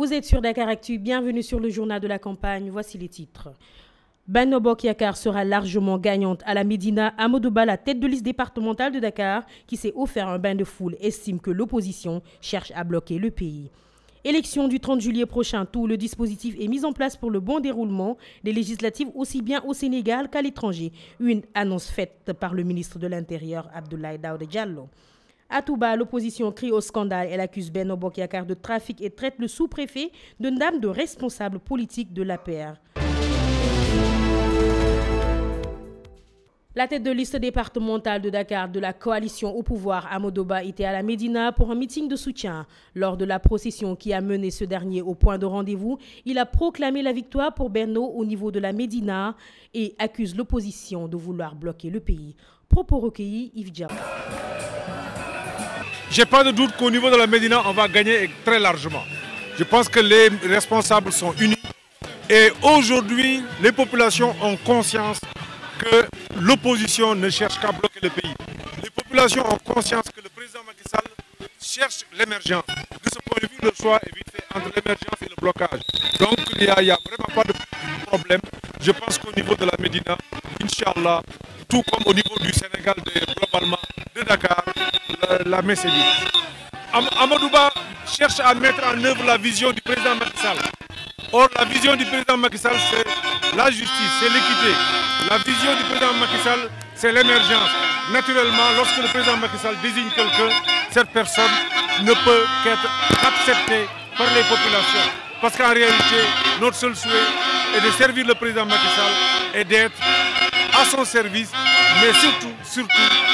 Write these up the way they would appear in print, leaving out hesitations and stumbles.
Vous êtes sur Dakar Actu, bienvenue sur le journal de la campagne, voici les titres. Benno Bokk Yakaar sera largement gagnante à la Médina. Amadou Ba, la tête de liste départementale de Dakar, qui s'est offert un bain de foule, estime que l'opposition cherche à bloquer le pays. Élection du 30 juillet prochain, tout le dispositif est mis en place pour le bon déroulement des législatives aussi bien au Sénégal qu'à l'étranger. Une annonce faite par le ministre de l'Intérieur, Abdoulaye Daouda Diallo. À Touba, l'opposition crie au scandale. Elle accuse Benno Bokk Yakaar de trafic et traite le sous-préfet de Ndam de responsable politique de l'APR. La tête de liste départementale de Dakar de la coalition au pouvoir, Amadou Ba, était à la Médina pour un meeting de soutien. Lors de la procession qui a mené ce dernier au point de rendez-vous, il a proclamé la victoire pour Benno au niveau de la Médina et accuse l'opposition de vouloir bloquer le pays. Propos recueillis, Yves Diab. Je n'ai pas de doute qu'au niveau de la Médina, on va gagner très largement. Je pense que les responsables sont unis et aujourd'hui, les populations ont conscience que l'opposition ne cherche qu'à bloquer le pays. Les populations ont conscience que le président Macky Sall cherche l'émergence. De ce point de vue, le choix est vite fait entre l'émergence et le blocage. Donc il n'y a vraiment pas de problème. Je pense qu'au niveau de la Médina, Inch'Allah, tout comme au niveau du Sénégal, globalement, de Dakar, la messe est dite. Amadou Ba cherche à mettre en œuvre la vision du président Macky Sall. Or, la vision du président Macky Sall, c'est la justice, c'est l'équité. La vision du président Macky Sall, c'est l'émergence. Naturellement, lorsque le président Macky Sall désigne quelqu'un, cette personne ne peut qu'être acceptée par les populations. Parce qu'en réalité, notre seul souhait est de servir le président Macky Sall et d'être à son service, mais surtout,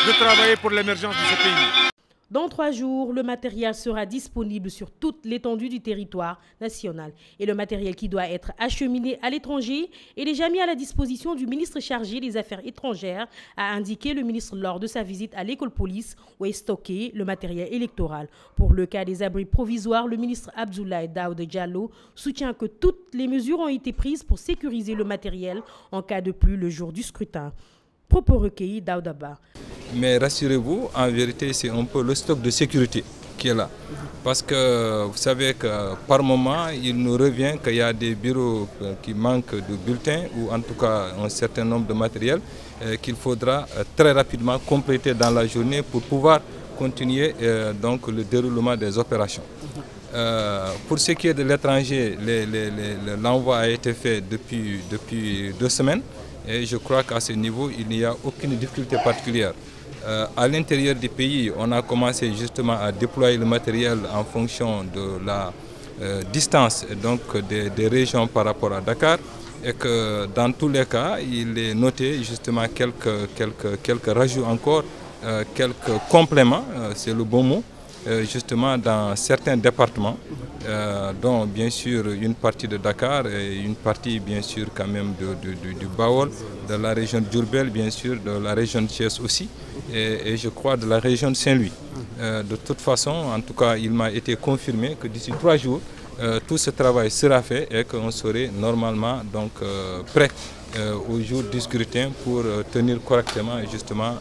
de travailler pour l'émergence de ce pays. Dans 3 jours, le matériel sera disponible sur toute l'étendue du territoire national. Et le matériel qui doit être acheminé à l'étranger est déjà mis à la disposition du ministre chargé des Affaires étrangères, a indiqué le ministre lors de sa visite à l'école police où est stocké le matériel électoral. Pour le cas des abris provisoires, le ministre Abdoulaye Daouda Diallo soutient que toutes les mesures ont été prises pour sécuriser le matériel en cas de pluie le jour du scrutin. Propos recueillis, Daouda Ba. Mais rassurez-vous, en vérité, c'est un peu le stock de sécurité qui est là. Parce que vous savez que par moment, il nous revient qu'il y a des bureaux qui manquent de bulletins ou en tout cas un certain nombre de matériel qu'il faudra très rapidement compléter dans la journée pour pouvoir continuer donc le déroulement des opérations. Pour ce qui est de l'étranger, l'envoi a été fait depuis 2 semaines. Et je crois qu'à ce niveau, il n'y a aucune difficulté particulière. À l'intérieur du pays, on a commencé justement à déployer le matériel en fonction de la distance donc des régions par rapport à Dakar. Et que dans tous les cas, il est noté justement quelques rajouts encore, quelques compléments, c'est le bon mot, justement dans certains départements, dont bien sûr une partie de Dakar et une partie bien sûr quand même du Baol, de la région de Diourbel, bien sûr de la région de Thiès aussi, et je crois de la région de Saint-Louis. De toute façon, en tout cas, il m'a été confirmé que d'ici 3 jours, tout ce travail sera fait et qu'on serait normalement donc prêt au jour du scrutin pour tenir correctement justement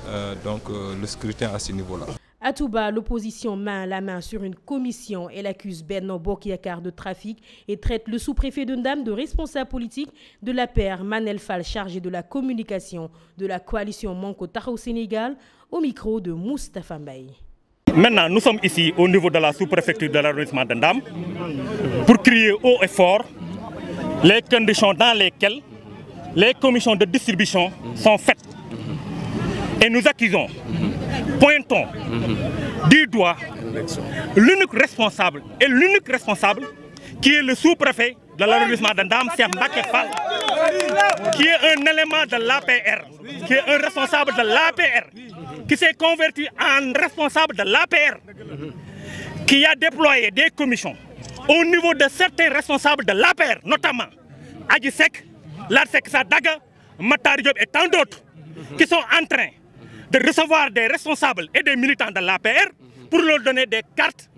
donc le scrutin à ce niveau-là. À Touba, l'opposition main la main sur une commission. Elle accuse Benno Bokk Yakaar de trafic et traite le sous-préfet de Ndam de responsable politique de l'APR, Manel Fall, chargé de la communication de la coalition Manko Taxawu Sénégal, au micro de Moustapha Mbaye. Maintenant, nous sommes ici au niveau de la sous-préfecture de l'arrondissement de Ndam pour crier haut et fort les conditions dans lesquelles les commissions de distribution sont faites. Et nous accusons, pointons du doigt l'unique responsable qui est le sous-préfet de l'arrondissement de Ndam, Cheikh Mbacké Fall, qui est un élément de l'APR, qui est un responsable de l'APR, qui s'est converti en responsable de l'APR, qui a déployé des commissions au niveau de certains responsables de l'APR, notamment Adji Seck, Larsek Sadaga, Matar Diop et tant d'autres, qui sont en train de recevoir des responsables et des militants de l'APR pour leur donner des cartes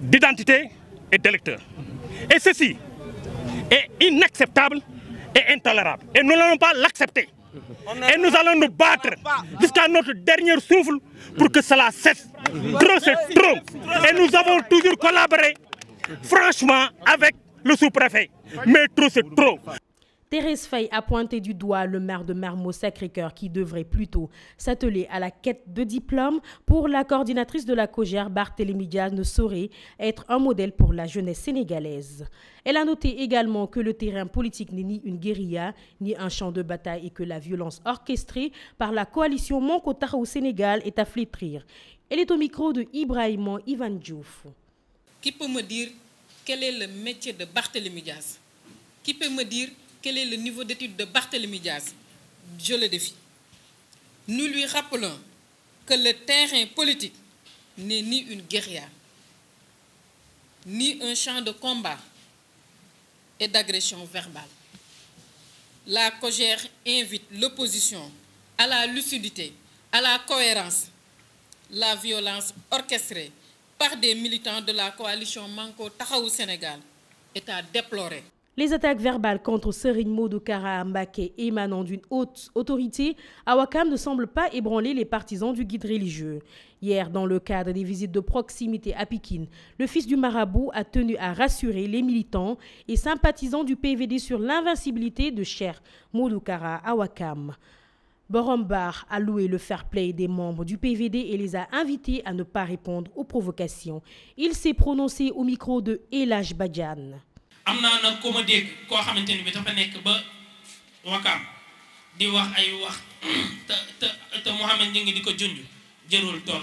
d'identité et d'électeurs. Et ceci est inacceptable et intolérable. Et nous n'allons pas l'accepter. Et nous allons nous battre jusqu'à notre dernier souffle pour que cela cesse. Trop, c'est trop. Et nous avons toujours collaboré franchement avec le sous-préfet. Mais trop, c'est trop. Thérèse Faye a pointé du doigt le maire de Mermoz-Sacré-Cœur qui devrait plutôt s'atteler à la quête de diplômes. Pour la coordinatrice de la COJER, Barthélémy Diaz ne saurait être un modèle pour la jeunesse sénégalaise. Elle a noté également que le terrain politique n'est ni une guérilla, ni un champ de bataille et que la violence orchestrée par la coalition Manko Taxawu Sénégal est à flétrir. Elle est au micro de Ibrahima Ivan Diouf. Qui peut me dire quel est le métier de Barthélémy Diaz? Qui peut me dire quel est le niveau d'études de Barthélémy Diaz? Je le défie. Nous lui rappelons que le terrain politique n'est ni une guérilla, ni un champ de combat et d'agression verbale. La COJER invite l'opposition à la lucidité, à la cohérence. La violence orchestrée par des militants de la coalition Manko Taxawu Sénégal est à déplorer. Les attaques verbales contre Serigne Modou Kara Mbacké émanant d'une haute autorité à Ouakam ne semblent pas ébranler les partisans du guide religieux. Hier, dans le cadre des visites de proximité à Pikine, le fils du marabout a tenu à rassurer les militants et sympathisants du PVD sur l'invincibilité de Cheikh Modou Kara à Ouakam. Borom Bar a loué le fair-play des membres du PVD et les a invités à ne pas répondre aux provocations. Il s'est prononcé au micro de El Hadj Badiane. am naa nag ko ma dégg koo xamante ni bi dafa nekk ba Wakaam di wax ay wax te Mouhamed ñu ngi di ko junj jërul tool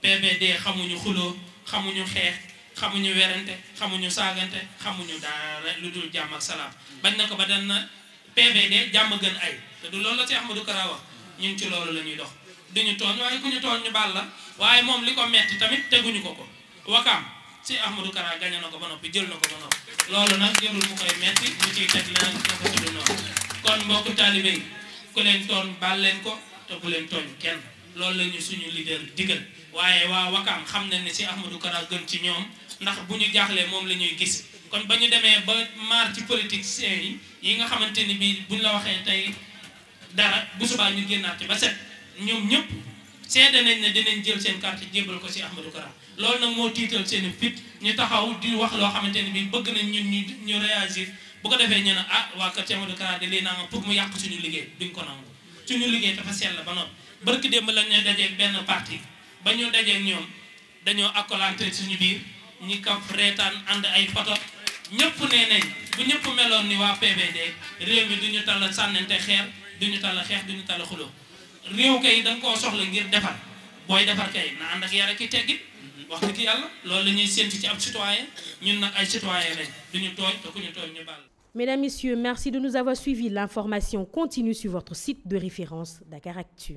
PVD xamuñu xuloo xamuñu xeex xamuñu werante xamuñu saagante xamuñu dara lu dul jàmm ak salaam bañ na ko ba dan na PVD jàmm gën ay te du loolu la ci Ahmadou Kara wax ñun ci loolu la ñuy dox duñu tooñ waaye ku ñu tooñ ñu baal la waaye moom li ko metti tamit teguñu ko Wakaam si Ahmadou Kara gañe na ko ba noppi jël na ko ba noppi loolu nag jërul mu koy metti mu ciy teg leneen na ko tudd noonu kon mbokku taalibe yi ku leen tooñ baal leen ko te bu leen tooñ kenn loolu la ñu suñu leader digal waaye waa Wakaam xam nañ ne si Ahmadou Kara gën ci ñoom ndax bu ñu jaaxlee moom la ñuy gis kon ba ñu demee ba maar ci politiciens yi nga xamante ni bii buñ la waxee tey dara bu subaa ñu génnaat ci ba set ñoom ñëpp seede nañ ne dinañ jël seen carte jébal ko si Ahmadou Kara loolu nag moo tiital seen fit ñu taxaw di wax loo xamante ni bii bëgg nañ ñun ñu réagir bu ko defee ñu ne ah waa kër Ahmadou Kara di lii naa nga pour mu yàq suñu liggéey duñ ko nangu suñu liggéey dafa sell ba noppi barki démb lañ ñu dajeeg benn parti ba ñu dajeeg ñoom dañoo accolante suñu biir ñi kaf reetaan ànd ay photo ñëpp nee nañ bu ñëpp meloon ni waa PVD réew mi duñu tala sànnante xeer duñu tala xeex duñu tala xuloo réew kay da nga koo soxla ngir defar booy defar kay na ànd ak yar ak i teggin wax dëgg yàlla loolu la ñuy séntu ci ab citoyen ñun nag ay citoyen lañ duñu tooñ te ku ñu tooñ ñu baal. Mesdames, Messieurs, merci de nous avoir suivis. L'information continue sur votre site de référence Dakaractu.